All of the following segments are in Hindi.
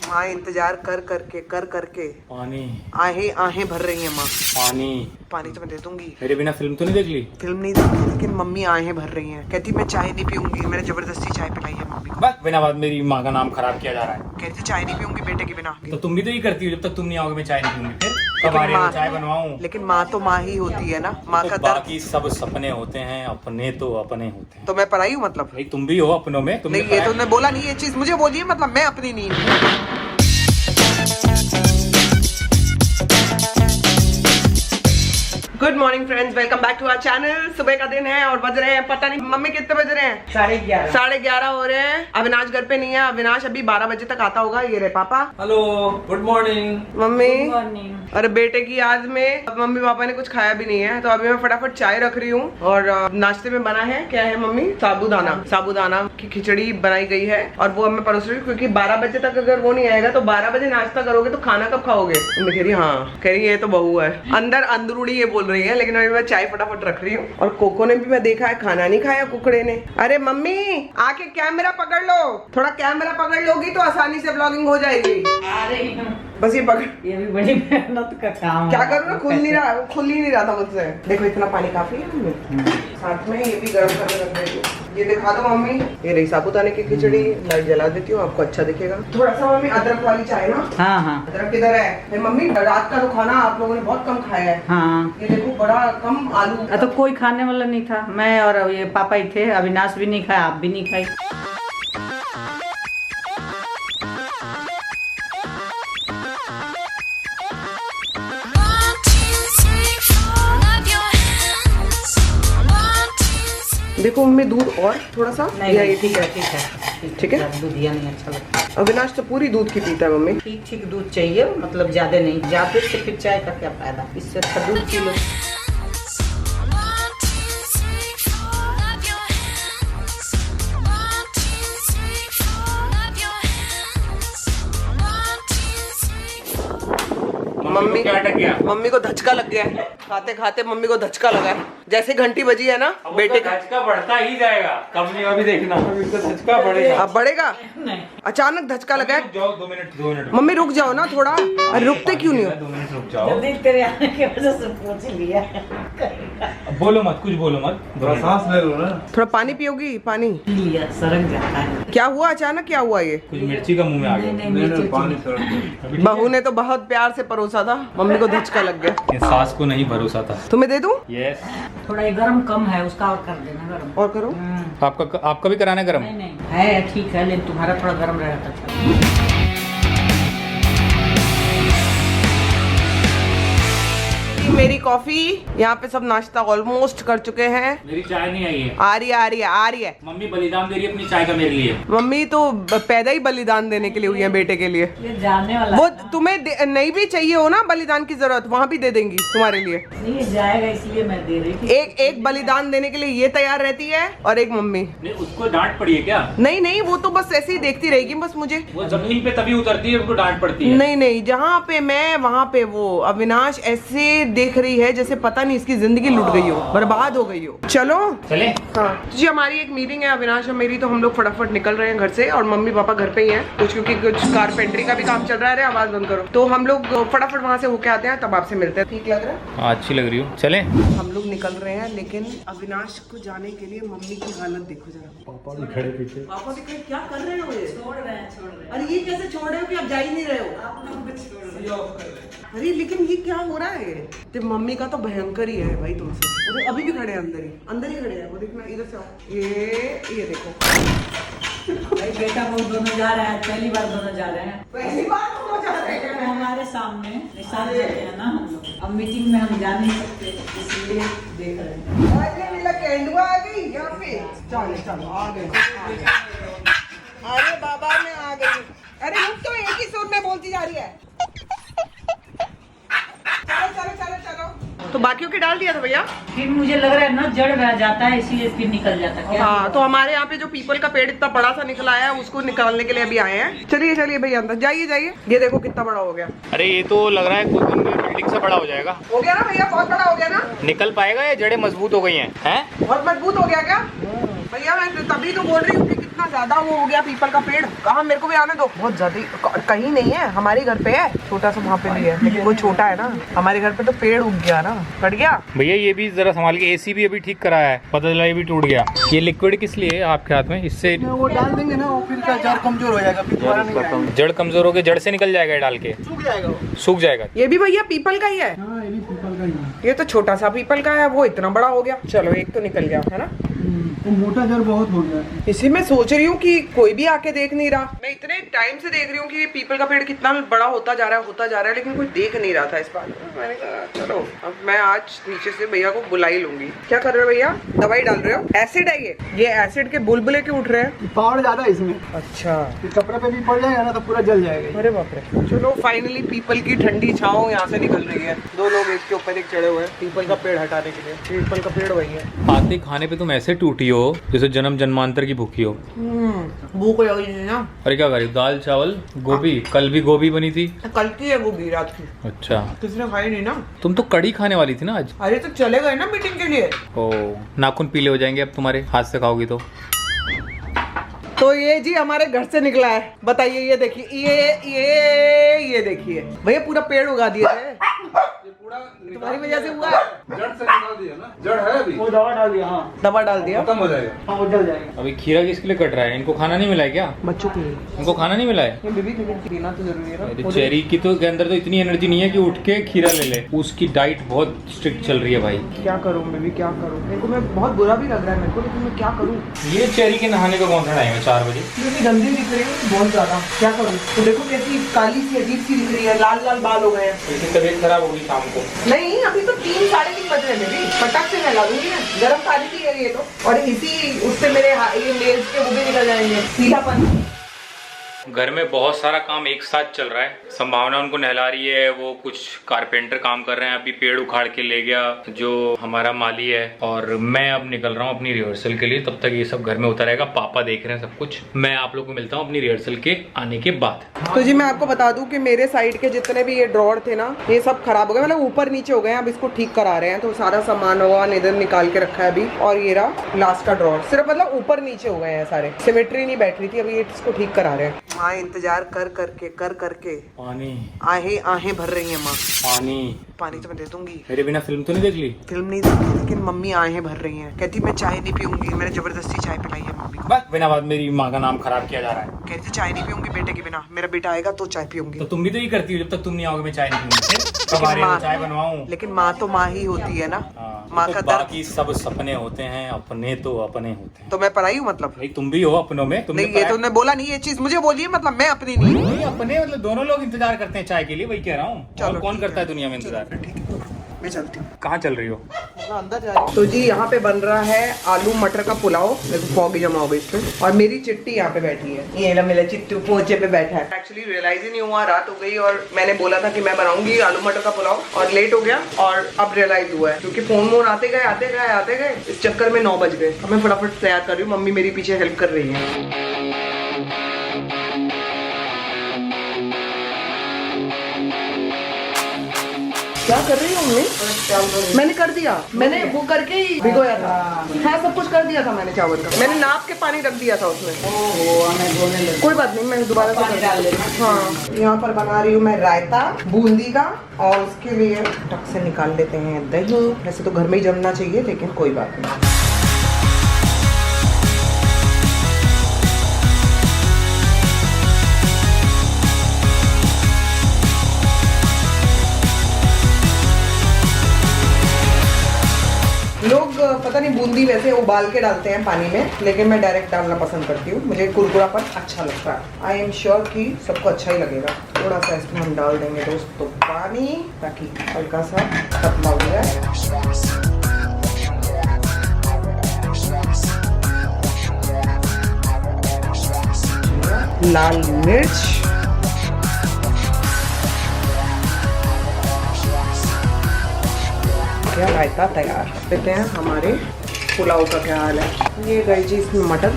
माँ इंतजार कर करके पानी आहें भर रही है माँ। पानी तो मैं दे दूंगी। मेरे बिना फिल्म तो नहीं देख ली? फिल्म नहीं देखी, लेकिन मम्मी आहें भर रही हैं। कहती मैं चाय नहीं पीऊंगी। मैंने जबरदस्ती चाय पिलाई है मम्मी को। बस बिना बात मेरी माँ का नाम खराब किया जा रहा है। कहती चाय नहीं पीऊंगी बेटे के बिना। तो तुम भी तो ये करती हो, जब तक तुम नहीं आओगे मैं चाय नहीं पीऊंगी। फिर कब आ रही हो चाय बनवाऊं? लेकिन माँ तो माँ ही होती है ना। माँ तो का दर्द। बाकी सब सपने होते हैं, अपने तो अपने होते हैं। तो मैं पराई हूँ मतलब? भाई तुम भी हो अपनों में। तुमने नहीं, ये तो मैं बोला नहीं, ये चीज मुझे बोली है, मतलब मैं अपनी नहीं हूँ। Good morning friends, welcome back to our channel. सुबह का दिन है और बज रहे हैं, पता नहीं मम्मी कितने बज रहे हैं? 11:30। 11:30 हो रहे हैं। अविनाश घर पे नहीं है। अविनाश अभी 12 बजे तक आता होगा। ये रहे पापा। Hello, good morning. Mummy. Morning. अरे बेटे की याद में मम्मी पापा ने कुछ खाया भी नहीं है, तो अभी मैं फटाफट चाय रख रही हूँ। और नाश्ते में बना है, क्या है मम्मी? साबूदाना की खिचड़ी बनाई गई है और वो मैं परोस रही हूँ, क्योंकि 12 बजे तक अगर वो नहीं आएगा तो 12 बजे नाश्ता करोगे तो खाना कब खाओगे? मैं कह रही हाँ, कह रही ये तो बहू है। अंदरूनी ये बोल रही है, लेकिन अभी मैं चाय फटाफट रख रही हूँ। और कोको ने भी मैं देखा है खाना नहीं खाया, कुकड़े ने। अरे मम्मी आके कैमरा पकड़ लो, थोड़ा कैमरा पकड़ लोगी तो आसानी से व्लॉगिंग हो जाएगी। आ रही हूँ। बस ये पकड़। ये भी बड़ी मेहनत का काम क्या है। करूँ ना, खुल ही नहीं रहा था मुझसे। देखो इतना पानी काफी है मम्मी। साथ में ये भी गर्म करके रख देती हूँ। ये दिखा दो मम्मी, ये रही साबूदाने की खिचड़ी। लाइट जला देती हूँ, आपको अच्छा दिखेगा। थोड़ा सा मम्मी अदरक वाली चाय ना। हाँ। अदरक किधर है मम्मी? रात का तो खाना आप लोगों ने बहुत कम खाया है। हाँ। ये देखो बड़ा कम आलू। तो कोई खाने वाला नहीं था, मैं और ये पापा ही थे। अविनाश भी नहीं खाया, आप भी नहीं खाई। देखो मम्मी दूध और थोड़ा सा। नहीं, ठीक है ठीक है। दूधिया नहीं अच्छा लगता। अविनाश तो पूरी दूध की पीता है मम्मी। ठीक दूध चाहिए, मतलब ज्यादा नहीं। ज्यादा से फिर चाय का क्या फायदा? इससे अच्छा दूध पी लो। मम्मी क्या अटक गया? मम्मी को धचका लग गया है। खाते खाते मम्मी को धचका लगा है। जैसे घंटी बजी है ना बेटे का। धचका बढ़ता ही जाएगा, कब नहीं अभी देखना। धचका बढ़ेगा। अब बढ़ेगा। नहीं। अचानक धचका लगा है। जाओ 2 मिनट। मम्मी रुक जाओ ना थोड़ा। अरे रुकते क्यों नहीं हो? 2 मिनट रुक जाओ। जल्दी तेरे आने की वजह से पूछ लिया। बोलो मत, कुछ बोलो मत। सांस ले लो ना। थोड़ा पानी पियोगी? पानी पी लिया, सरक जाता है। क्या हुआ अचानक? क्या हुआ ये? कुछ मिर्ची का मुंह में आ गया। नहीं, पानी सर। बहू ने तो बहुत प्यार से परोसा था, मम्मी को धचका लग गया। ये सास को नहीं भरोसा था। तुम्हें दे दूं? यस। थोड़ा ये गरम कम है, उसका और कर देना गरम। और करो। आपका भी कराना गरम? नहीं है, ठीक है, लेकिन तुम्हारा थोड़ा गरम रहेगा तो अच्छा। मेरी कॉफी। यहाँ पे सब नाश्ता ऑलमोस्ट कर चुके हैं। मेरी चाय नहीं आई है। आ रही है। मम्मी बलिदान दे रही है अपनी चाय का मेरे लिए। मम्मी तो पैदा ही बलिदान देने के लिए हुई है बेटे के लिए। ये जाने वाला वो तुम्हें नहीं भी चाहिए हो ना बलिदान की जरूरत, वहाँ भी दे देंगी तुम्हारे लिए। नहीं जाएगा, इसलिए मैं दे रही थी। एक बलिदान देने के लिए ये तैयार रहती है और एक मम्मी। नहीं, उसको डांट पड़ी है क्या? नहीं, वो तो बस ऐसे ही देखती रहेगी बस मुझे। वो जमीन पे तभी उतरती है, उसको डांट पड़ती है। नहीं, जहाँ पे मैं वहाँ पे वो। अविनाश ऐसे देख रही है जैसे पता नहीं इसकी जिंदगी लुट गई हो, बर्बाद हो गई हो। चलो चले। हाँ जी, हमारी एक मीटिंग है अविनाश और मेरी, तो हम लोग फटाफट निकल रहे हैं घर से। और मम्मी पापा घर पे ही हैं कुछ, क्योंकि कुछ कारपेंटरी का भी काम चल रहा है। आवाज बंद करो। तो हम लोग फटाफट वहाँ से होके आते हैं, तब आपसे मिलते हैं। ठीक लग रहा है? हाँ, अच्छी लग रही हो। चले। हम लोग निकल रहे हैं, लेकिन अविनाश को जाने के लिए मम्मी की हालत देखो जरा। पापा भी खड़े पीछे। पापा भी खड़े, क्या कर रहे हो ये? छोड़ रहे हैं। अरे ये कैसे छोड़ रहे हो कि आप जा ही नहीं रहे हो? आप लोग को छोड़ रहे हैं। अरे लेकिन ये क्या हो रहा है? तो मम्मी का तो भयंकर ही है भाई तुमसे। वो अभी भी खड़े हैं अंदर ही खड़े हैं। वो देखना, इधर से आओ। ये देखो भाई बेटा वो दोनों जा रहे हैं, पहली बार दोनों जा रहे हैं। पहली बार दोनों जा रहे हैं। हमारे सामने निशान देते हैं ना हम लोग। अब मीटिंग में हम जा नहीं सकते, इसलिए देख रहे हैं। अरे मेरा केंडुआ आ गई यहाँ पे। चलो आ गए। अरे बाबा मैं आ गई। अरे रुक तो, एक ही सुर में बोलती जा रही है। चलो। तो बाकियों की डाल दिया था भैया। फिर मुझे लग रहा है ना जड़ रह जाता है, इसीलिए फिर निकल जाता है। हाँ, तो हमारे यहाँ पे जो पीपल का पेड़ इतना बड़ा सा निकला है, उसको निकालने के लिए अभी आए हैं। चलिए भैया अंदर जाइए। ये देखो कितना बड़ा हो गया। अरे ये तो लग रहा है कुछ दिन में बिल्डिंग से बड़ा हो जाएगा। हो गया ना भैया, बहुत बड़ा हो गया ना। निकल पाएगा या जड़ें मजबूत हो गई हैं? बहुत मजबूत हो गया क्या भैया? मैं तभी तो बोल रही हूँ कि इतना ज्यादा वो हो गया पीपल का पेड़। कहाँ, मेरे को भी आने दो। बहुत ज्यादा कहीं नहीं है, हमारे घर पे है, छोटा सा वहाँ पे भी है, लेकिन वो छोटा है ना। हमारे घर पे तो पेड़ उग गया ना, कट गया। भैया ये भी जरा संभाल के, एसी भी अभी ठीक कराया है, पता चला ये भी टूट गया। ये लिक्विड किस लिए है आपके हाथ में? इससे वो डाल देंगे ना, वो फिर का जड़ कमजोर हो जाएगा, फिर दोबारा नहीं आएगा। जड़ कमजोर हो गई, जड़ से निकल जाएगा ये डाल के, सूख जाएगा वो। सूख जाएगा। ये भी भैया पीपल का ही है। हाँ, ये भी पीपल का ही है। ये तो छोटा सा पीपल का है, वो इतना बड़ा हो गया। चलो एक तो निकल गया है ना। वो मोटा जड़ बहुत हो गया। इसी में सोच रही हूँ कि कोई भी आके देख नहीं रहा। मैं इतने टाइम से देख रही हूँ कि पीपल का पेड़ कितना बड़ा होता जा रहा है, लेकिन कोई देख नहीं रहा था इस बार। मैंने कहा चलो अब मैं आज नीचे से भैया को बुला ही लूंगी। क्या कर रहे हो भैया? दवाई डाल रहे हो? एसिड है ये एसिड के बुलबुले क्यों उठ रहे हैं? पावर ज्यादा है इसमें। अच्छा, फिर कपड़े पे भी पड़ जाएगा ना तो पूरा जल जाएगा। अरे बाप रे। चलो फाइनली पीपल की ठंडी छांव यहाँ से निकल रही है। दो लोग एक के ऊपर एक चढ़े हुए हैं पीपल का पेड़ हटाने के लिए। पीपल का पेड़ वही है। आते खाने पे तुम ऐसे टूटी हो जैसे जन्म जन्मांतर की भूखी हो। भूख लगी है ना। अरे क्या करी? दाल चावल गोभी, कल भी गोभी बनी थी। कल की है वो भी, रात की। अच्छा, किसने खाई नहीं ना। तुम तो कड़ी खाने वाली थी ना आज। अरे तो चले गए ना मीटिंग के लिए। ओ, नाखून पीले हो जाएंगे अब तुम्हारे, हाथ से खाओगी तो ये जी हमारे घर से निकला है। बताइए, ये देखिए, ये देखिए भैया, पूरा पेड़ उगा दिया है। तुम्हारी वजह से हुआ है। जड़ से निकाल दिया ना, जड़ है अभी, वो दवा डाल दिया। हाँ, दवा डाल दिया, खत्म हो जाएगा। हाँ, वो जल जाएगा। अभी खीरा किसके लिए कट रहा है? इनको खाना नहीं मिला है क्या? बच्चों के लिए। इनको खाना नहीं मिला है? ये बेबी पीना तो जरूरी है अरे ना। चेरी की तो के अंदर तो इतनी एनर्जी नहीं है कि उठ के खीरा ले ले। उसकी डाइट बहुत स्ट्रिक्ट चल रही है भाई। क्या करूँ बेबी, क्या करूँ? मेरे को, मैं बहुत बुरा भी लग रहा है मेरे को, लेकिन मैं क्या करूँ? ये चेरी के नहाने का कौन सा टाइम है? 4 बजे। क्योंकि गंदी दिख रही है बहुत ज्यादा। क्या करूँ? तो देखो कैसी काली सी अजीब सी दिख रही है, लाल लाल बाल हो गए हैं। इसकी तबीयत खराब होगी शाम को। नहीं, अभी तो 3 साढ़े 3 बज रहे हैं बेबी। फटाक से नहला दूंगी ना, गर्म पानी की है ये तो। और इसी उससे मेरे ये नेल्स के वो भी निकल जाएंगे, सीधापन। घर में बहुत सारा काम एक साथ चल रहा है। संभावना उनको नहला रही है, वो कुछ कारपेंटर काम कर रहे हैं, अभी पेड़ उखाड़ के ले गया जो हमारा माली है, और मैं अब निकल रहा हूँ अपनी रिहर्सल के लिए। तब तक ये सब घर में होता रहेगा, पापा देख रहे हैं सब कुछ। मैं आप लोग को मिलता हूँ अपनी रिहर्सल के आने के बाद। तो जी मैं आपको बता दूं कि मेरे साइड के जितने भी ये ड्रॉर थे ना, ये सब खराब हो गए, मतलब ऊपर नीचे हो गए हैं। अब इसको ठीक करा रहे हैं, तो सारा सामान वामान इधर निकाल के रखा है अभी। और ये रहा लास्ट का ड्रॉर, सिर्फ मतलब ऊपर नीचे हो गए हैं सारे, सिमेट्री नहीं बैठ रही थी, अभी इसको ठीक करा रहे हैं। माँ इंतजार कर करके पानी, आहें भर रही है माँ। पानी तो मैं दे दूंगी। मेरे बिना फिल्म तो नहीं देख ली? फिल्म नहीं देखी, लेकिन मम्मी आहें भर रही हैं। कहती मैं चाय नहीं पीऊंगी। मैंने जबरदस्ती चाय पिलाई है मम्मी को। बस बिना बात मेरी माँ का नाम खराब किया जा रहा है। कहती चाय नहीं पीऊंगी बेटे के बिना, मेरा बेटा आएगा तो चाय पीऊंगी। तो तुम भी तो ये करती हो, जब तक तुम नहीं आओगे मैं चाय नहीं पीऊंगी। कब आ रहे हो चाय बनवाऊं? लेकिन माँ तो माँ ही होती है ना। माँ तो का दर्द। बाकी सब सपने होते हैं, अपने तो अपने होते हैं। तो मैं पराई हूँ मतलब? भाई तुम भी हो अपनों में। तुमने नहीं, ये तुमने बोला नहीं, ये चीज मुझे बोली है, मतलब मैं अपनी नहीं। नहीं, अपने मतलब दोनों लोग इंतजार करते हैं चाय के लिए, वही कह रहा हूँ। चलो, कौन ठीक करता है। है दुनिया में इंतजार? ठीक है, मैं चलती हूँ। कहाँ चल रही हो? अंदर जा रही हूँ। तो जी यहाँ पे बन रहा है आलू मटर का पुलाव। मेरे को फॉग ही जमा हो गई इसमें। और मेरी चिट्टी यहाँ पे बैठी है, ये ला मेरा चिट्टू पोचे पे बैठा है। एक्चुअली रियलाइज ही नहीं हुआ, रात हो गई, और मैंने बोला था कि मैं बनाऊंगी आलू मटर का पुलाव, और लेट हो गया, और अब रियलाइज हुआ है क्योंकि फोन आते गए इस चक्कर में 9 बज गए। अब मैं फटाफट तैयार कर रही हूँ, मम्मी मेरी पीछे हेल्प कर रही है। क्या कर रही हो मम्मी? मैंने कर दिया, मैंने वो करके ही भिगोया था। हाँ, सब कुछ कर दिया था मैंने चावल का। मैंने नाप के पानी रख दिया था उसमें। कोई बात नहीं, मैं दोबारा से कर डाल लेना। हाँ, यहाँ पर बना रही हूँ मैं रायता बूंदी का, और उसके लिए टक से निकाल लेते हैं दही। वैसे तो घर में ही जमना चाहिए, लेकिन कोई बात नहीं। लोग पता नहीं बूंदी वैसे उबाल के डालते हैं पानी में, लेकिन मैं डायरेक्ट डालना पसंद करती हूँ। मुझे कुरकुरापन अच्छा लगता है। आई एम श्योर कि सबको अच्छा ही लगेगा। थोड़ा सा इसमें हम डाल देंगे दोस्तों पानी, ताकि हल्का सा खत्म हो जाए। लाल मिर्च, क्या रायता तैयार। देखते हैं हमारे पुलाव का क्या हाल है। ये गई जी इसमें मटर।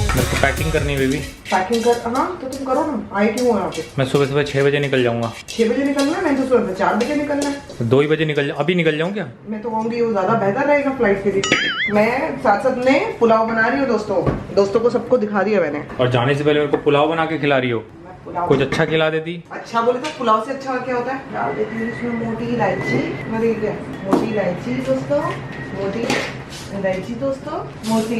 मेरे को पैकिंग करनी है बेबी। पैकिंग कर, हाँ तो तुम करो ना, आए क्यों हो यहाँ पे? मैं सुबह सुबह 6 बजे निकल जाऊंगा। 6 बजे निकलना है? मैं तो सुबह 4 बजे निकलना है। 2 ही बजे निकल जाऊँ? अभी निकल जाऊँ क्या? मैं तो कहूँगी वो ज्यादा बेहतर रहेगा फ्लाइट के लिए। मैं साथ साथ में पुलाव बना रही हूँ दोस्तों को सबको दिखा दिया मैंने। और जाने से पहले मेरे को पुलाव बना के खिला रही हो? पुलाव कुछ अच्छा खिला देती। अच्छा बोले तो पुलाव से अच्छा क्या होता है? डाल देती हूँ इसमें मोटी इलायची, मोटी इलायची दोस्तों, मोटी इलायची दोस्तों, मोटी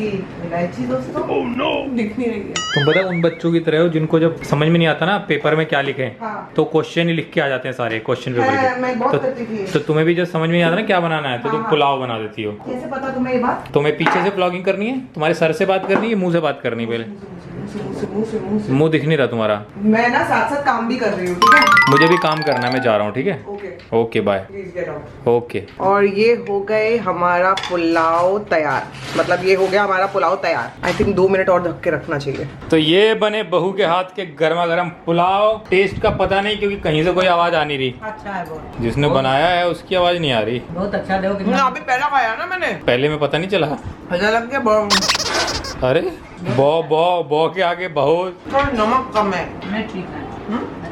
इलायची दोस्तों। ओह नो, दिख नहीं रही है। तुम पता उन बच्चों की तरह हो जिनको जब समझ में नहीं आता ना पेपर में क्या लिखे, हाँ। तो क्वेश्चन ही लिख के आ जाते हैं सारे क्वेश्चन पेपर हाँ, मैं बहुत के। करती थी। तो तुम्हें भी जब समझ में नहीं आता ना क्या बनाना है तो तुम हाँ। पुलाव बना देती हो। कैसे पता तुम्हें ये बात? तुम्हें पीछे से ब्लॉगिंग करनी है? तुम्हारे सर से बात करनी है, मुंह से बात करनी है? पहले मुंह दिख नहीं रहा तुम्हारा। मैं ना साथ साथ काम भी कर रही हूँ, ठीक है? मुझे भी काम करना है, मैं जा रहा हूँ, ठीक है? Okay okay bye. Please get out. Okay. और ये हो गए हमारा पुलाव तैयार, मतलब ये हो गया हमारा पुलाव तैयार। आई थिंक 2 मिनट और ढक के रखना चाहिए। तो ये बने बहू के हाथ के गर्मा गर्म पुलाव। टेस्ट का पता नहीं क्योंकि कहीं से कोई आवाज आ नहीं रही। अच्छा है बहुत, जिसने बनाया है उसकी आवाज नहीं आ रही। बहुत अच्छा देखो मैं कितना। अभी पहला खाया ना मैंने, पहले में पता नहीं चला। मजा लग गया। अरे बो बो बो के आगे बहुत। थोड़ा नमक कम है। मैं ठीक है,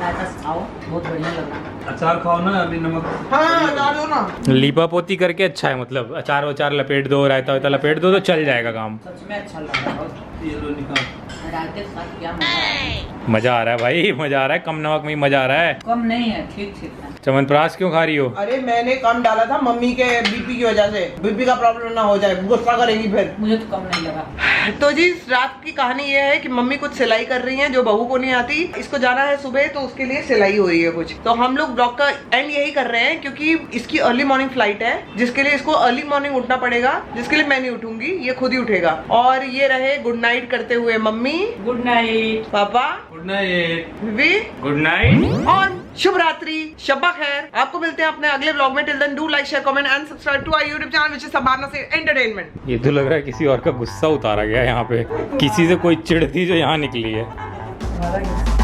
रायता खाओ, बहुत बढ़िया लग रहा है। अचार खाओ ना, अभी नमक। हाँ डाल दो ना। लीपा पोती करके अच्छा है, मतलब अचार वचार लपेट दो, रायता वायता लपेट दो तो चल जाएगा काम। सच में अच्छा लग रहा है बहुत। ये लो निकाल। रायते के साथ क्या मजा है। मजा आ रहा है भाई, मजा आ रहा है। कम नमक में ही मजा आ रहा है। कम नहीं है, ठीक ठीक है। चमनप्राश क्यों खा रही हो? अरे मैंने कम डाला था मम्मी के बीपी की वजह से, बीपी का प्रॉब्लम ना हो जाए, गुस्सा करेगी फिर। मुझे तो कम नहीं लगा। तो जी रात की कहानी ये है कि मम्मी कुछ सिलाई कर रही हैं जो बहू को नहीं आती। इसको जाना है सुबह तो उसके लिए सिलाई हो रही है कुछ। तो हम लोग ब्लॉग का एंड यही कर रहे हैं क्योंकि इसकी अर्ली मॉर्निंग फ्लाइट है, जिसके लिए इसको अर्ली मॉर्निंग उठना पड़ेगा, जिसके लिए मैं नहीं उठूंगी, ये खुद ही उठेगा। और ये रहे गुड नाइट करते हुए मम्मी, गुड नाइट पापा, गुड नाइट। विवी, गुड नाइट और शुभ रात्रि, शब्बा खैर। आपको मिलते हैं अपने अगले ब्लॉग में। Till then do like, share, comment and subscribe to our YouTube channel which is Sambhavna से एंटरटेनमेंट। ये तो लग रहा है किसी और का गुस्सा उतारा गया यहाँ पे, किसी से कोई चिढ़ थी जो यहाँ निकली है। हमारा